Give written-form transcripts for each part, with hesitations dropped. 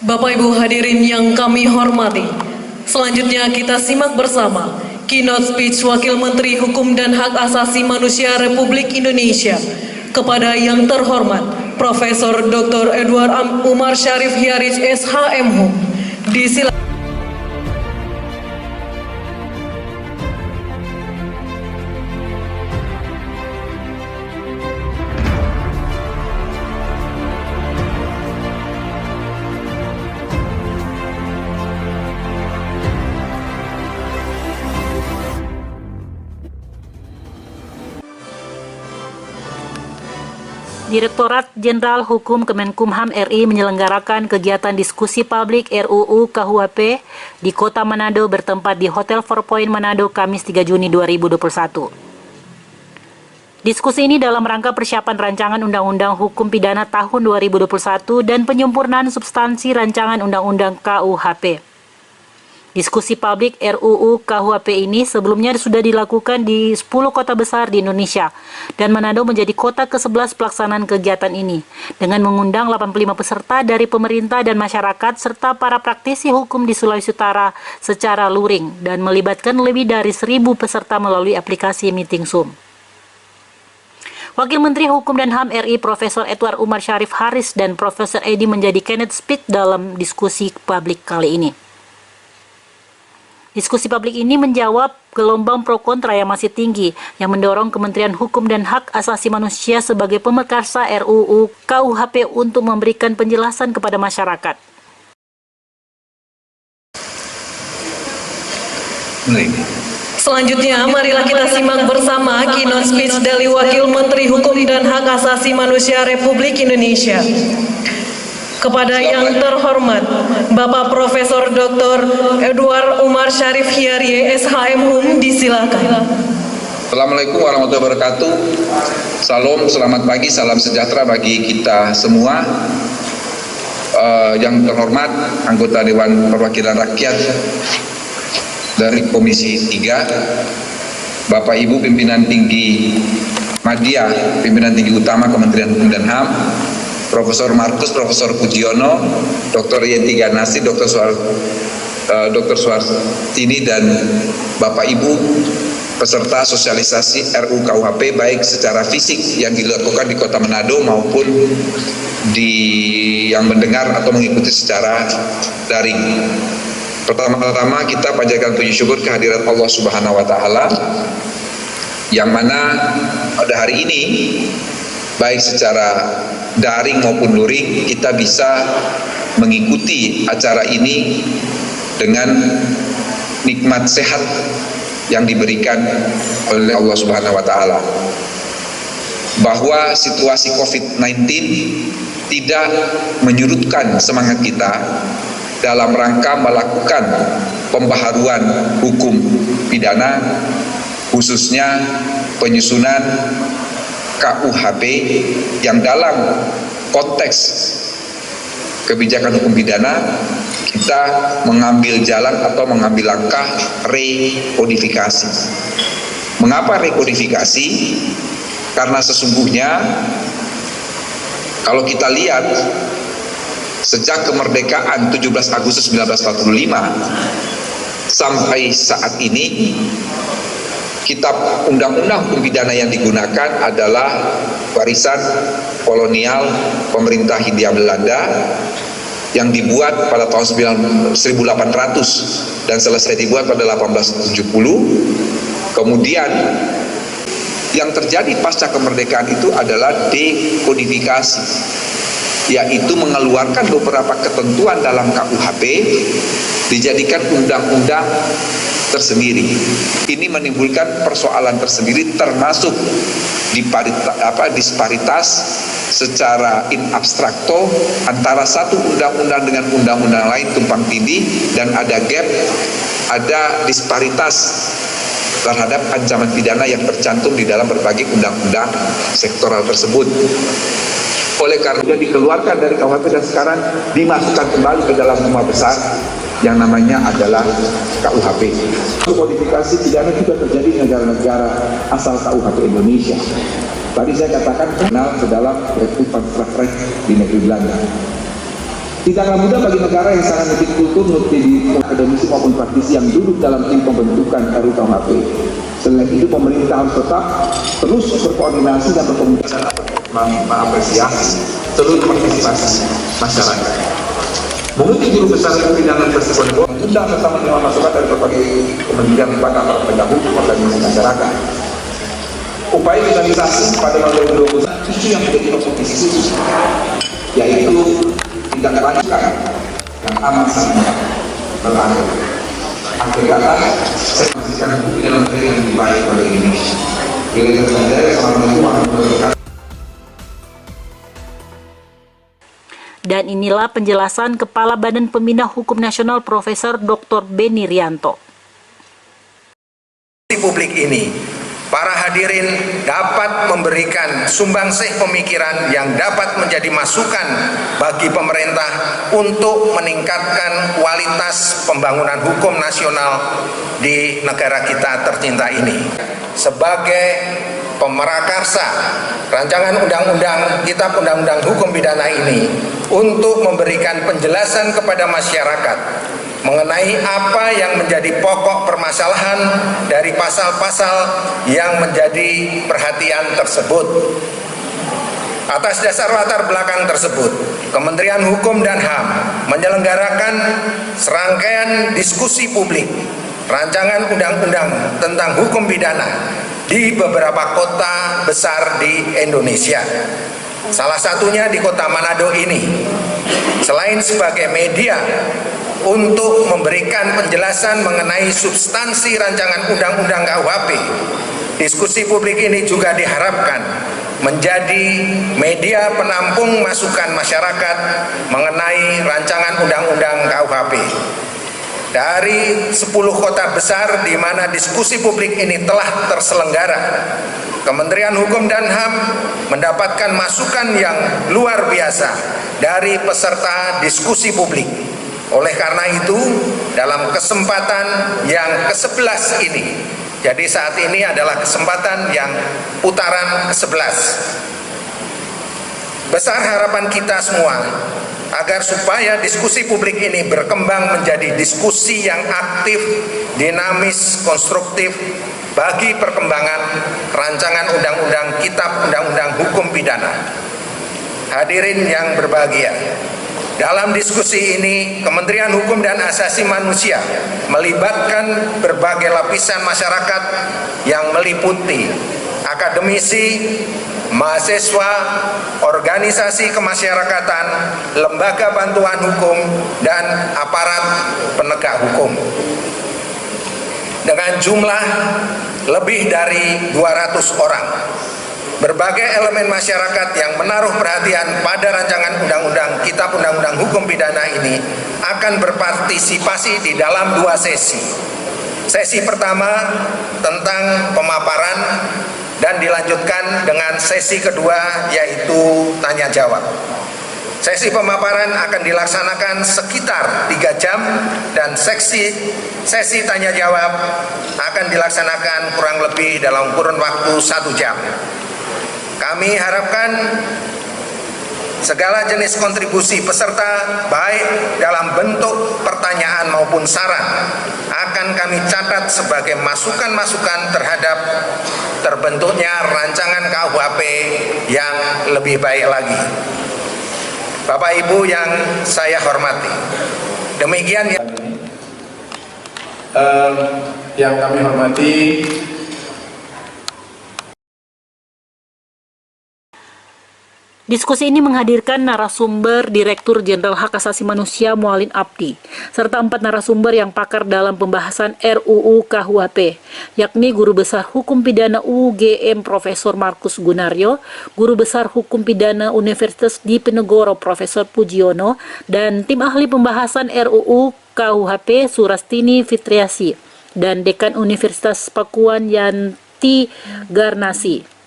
Bapak Ibu hadirin yang kami hormati, selanjutnya kita simak bersama keynote speech Wakil Menteri Hukum dan Hak Asasi Manusia Republik Indonesia kepada yang terhormat Profesor Dr. Edward Umar Syarif Hiarij SHMHum. Disilakan. Direktorat Jenderal Hukum Kemenkumham RI menyelenggarakan kegiatan diskusi publik RUU KUHP di Kota Manado bertempat di Hotel Four Point Manado Kamis 3 Juni 2021. Diskusi ini dalam rangka persiapan rancangan Undang-Undang Hukum Pidana tahun 2021 dan penyempurnaan substansi rancangan Undang-Undang KUHP. Diskusi publik RUU KUHP ini sebelumnya sudah dilakukan di 10 kota besar di Indonesia dan Manado menjadi kota ke-11 pelaksanaan kegiatan ini dengan mengundang 85 peserta dari pemerintah dan masyarakat serta para praktisi hukum di Sulawesi Utara secara luring dan melibatkan lebih dari 1.000 peserta melalui aplikasi Meeting Zoom. Wakil Menteri Hukum dan HAM RI Profesor Edward Umar Syarif Hiarij dan Profesor Edi menjadi keynote speech dalam diskusi publik kali ini. Diskusi publik ini menjawab gelombang pro kontra yang masih tinggi yang mendorong Kementerian Hukum dan Hak Asasi Manusia sebagai pemekarsa RUU KUHP untuk memberikan penjelasan kepada masyarakat. Selanjutnya, marilah kita simak bersama keynote speech dari Wakil Menteri Hukum dan Hak Asasi Manusia Republik Indonesia. Kepada yang terhormat Bapak Profesor Dr. Edward Umar Syarif Hiarij SHMHum, disilakan. Assalamualaikum warahmatullahi wabarakatuh. Salam, selamat pagi, salam sejahtera bagi kita semua. Yang terhormat anggota Dewan Perwakilan Rakyat dari Komisi 3, Bapak Ibu pimpinan tinggi Media, pimpinan tinggi utama Kementerian Hukum dan HAM, Profesor Markus, Profesor Pujiono, Dr. Yenti Ganasi, Dr. Suartini, dan Bapak Ibu peserta sosialisasi RUU KUHP baik secara fisik yang dilakukan di Kota Manado maupun yang mendengar atau mengikuti secara daring. Pertama-tama kita panjatkan puji syukur kehadirat Allah Subhanahu wa Ta'ala yang mana pada hari ini baik secara daring maupun luring kita bisa mengikuti acara ini dengan nikmat sehat yang diberikan oleh Allah Subhanahu wa Ta'ala, bahwa situasi COVID-19 tidak menyurutkan semangat kita dalam rangka melakukan pembaharuan hukum pidana, khususnya penyusunan KUHP yang dalam konteks kebijakan hukum pidana kita mengambil jalan atau mengambil langkah rekodifikasi. Mengapa rekodifikasi? Karena sesungguhnya kalau kita lihat sejak kemerdekaan 17 Agustus 1945 sampai saat ini, kitab undang-undang hukum pidana yang digunakan adalah warisan kolonial pemerintah Hindia Belanda yang dibuat pada tahun 1800 dan selesai dibuat pada 1870. Kemudian yang terjadi pasca kemerdekaan itu adalah dekodifikasi, yaitu mengeluarkan beberapa ketentuan dalam KUHP dijadikan undang-undang tersendiri. Ini menimbulkan persoalan tersendiri, termasuk disparitas secara in abstrakto antara satu undang-undang dengan undang-undang lain tumpang tindih, dan ada gap, ada disparitas terhadap ancaman pidana yang tercantum di dalam berbagai undang-undang sektoral tersebut. Oleh karena dikeluarkan dari KUHP dan sekarang dimasukkan kembali ke dalam rumah besar yang namanya adalah KUHP. Modifikasi pidana juga terjadi di negara-negara asal KUHP Indonesia. Tadi saya katakan kenal ke dalam Republik Frankrijk di negeri Belanda. Tidaklah mudah bagi negara yang sangat multi kultur, multi akademisi maupun praktisi yang duduk dalam tim pembentukan RUKUHP. Selain itu, pemerintah harus tetap terus berkoordinasi dan berkomunikasi mengapresiasi seluruh partisipasi masyarakat. Mengutip Guru Besar Hukum Pidana tersebut, mengundang serta menerima masukan dari berbagai kementerian, lembaga, para penegak hukum, organisasi masyarakat. Upaya finalisasi pada tahun 2021 isu yang menjadi kompetisi khusus, yaitu tindak lanjutan yang amat sangat berlaku. Akhir kata, saya memastikan hukum pidana yang lebih baik pada Indonesia. Assalamualaikum warahmatullahi wabarakatuh. Dan inilah penjelasan Kepala Badan Pembina Hukum Nasional Profesor Dr. Beni Rianto. Di publik ini, para hadirin dapat memberikan sumbangsih pemikiran yang dapat menjadi masukan bagi pemerintah untuk meningkatkan kualitas pembangunan hukum nasional di negara kita tercinta ini. Sebagai pemerakarsa rancangan undang-undang Kitab Undang-Undang Hukum Pidana ini untuk memberikan penjelasan kepada masyarakat mengenai apa yang menjadi pokok permasalahan dari pasal-pasal yang menjadi perhatian tersebut. Atas dasar latar belakang tersebut, Kementerian Hukum dan HAM menyelenggarakan serangkaian diskusi publik rancangan undang-undang tentang hukum pidana di beberapa kota besar di Indonesia. Salah satunya di kota Manado ini. Selain sebagai media untuk memberikan penjelasan mengenai substansi rancangan undang-undang KUHP, diskusi publik ini juga diharapkan menjadi media penampung masukan masyarakat mengenai rancangan undang-undang KUHP. Dari 10 kota besar di mana diskusi publik ini telah terselenggara, Kementerian Hukum dan HAM mendapatkan masukan yang luar biasa dari peserta diskusi publik. Oleh karena itu, dalam kesempatan yang ke-11 ini, jadi saat ini adalah kesempatan yang putaran ke-11. Besar harapan kita semua agar supaya diskusi publik ini berkembang menjadi diskusi yang aktif, dinamis, konstruktif bagi perkembangan rancangan undang-undang Kitab Undang-Undang Hukum Pidana. Hadirin yang berbahagia, dalam diskusi ini Kementerian Hukum dan Asasi Manusia melibatkan berbagai lapisan masyarakat yang meliputi akademisi, mahasiswa, organisasi kemasyarakatan, lembaga bantuan hukum, dan aparat penegak hukum. Dengan jumlah lebih dari 200 orang, berbagai elemen masyarakat yang menaruh perhatian pada rancangan undang-undang Kitab Undang-Undang Hukum Pidana ini akan berpartisipasi di dalam 2 sesi. Sesi pertama tentang pemaparan dan dilanjutkan dengan sesi kedua yaitu tanya jawab. Sesi pemaparan akan dilaksanakan sekitar 3 jam dan sesi tanya jawab akan dilaksanakan kurang lebih dalam kurun waktu 1 jam. Kami harapkan segala jenis kontribusi peserta baik dalam bentuk pertanyaan maupun saran akan kami catat sebagai masukan-masukan terhadap terbentuknya rancangan KUHP yang lebih baik lagi. Bapak Ibu yang saya hormati, demikian yang kami hormati Diskusi ini menghadirkan narasumber Direktur Jenderal Hak Asasi Manusia Mualin Abdi, serta 4 narasumber yang pakar dalam pembahasan RUU KUHP, yakni Guru Besar Hukum Pidana UGM Profesor Markus Gunaryo, Guru Besar Hukum Pidana Universitas Diponegoro Profesor Pujiono, dan tim ahli pembahasan RUU KUHP Surastini Fitriasi, dan Dekan Universitas Pakuan Yanti Garnasi.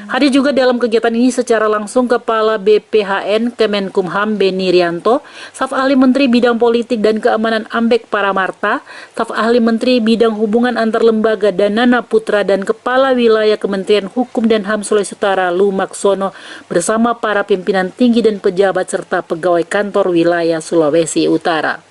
Hadir juga dalam kegiatan ini secara langsung Kepala BPHN Kemenkumham Beni Rianto, staf ahli Menteri Bidang Politik dan Keamanan Ambek Paramarta, staf ahli Menteri Bidang Hubungan Antar Lembaga dan Nana Putra, dan Kepala Wilayah Kementerian Hukum dan HAM Sulawesi Utara Lumaksono bersama para pimpinan tinggi dan pejabat serta pegawai kantor wilayah Sulawesi Utara.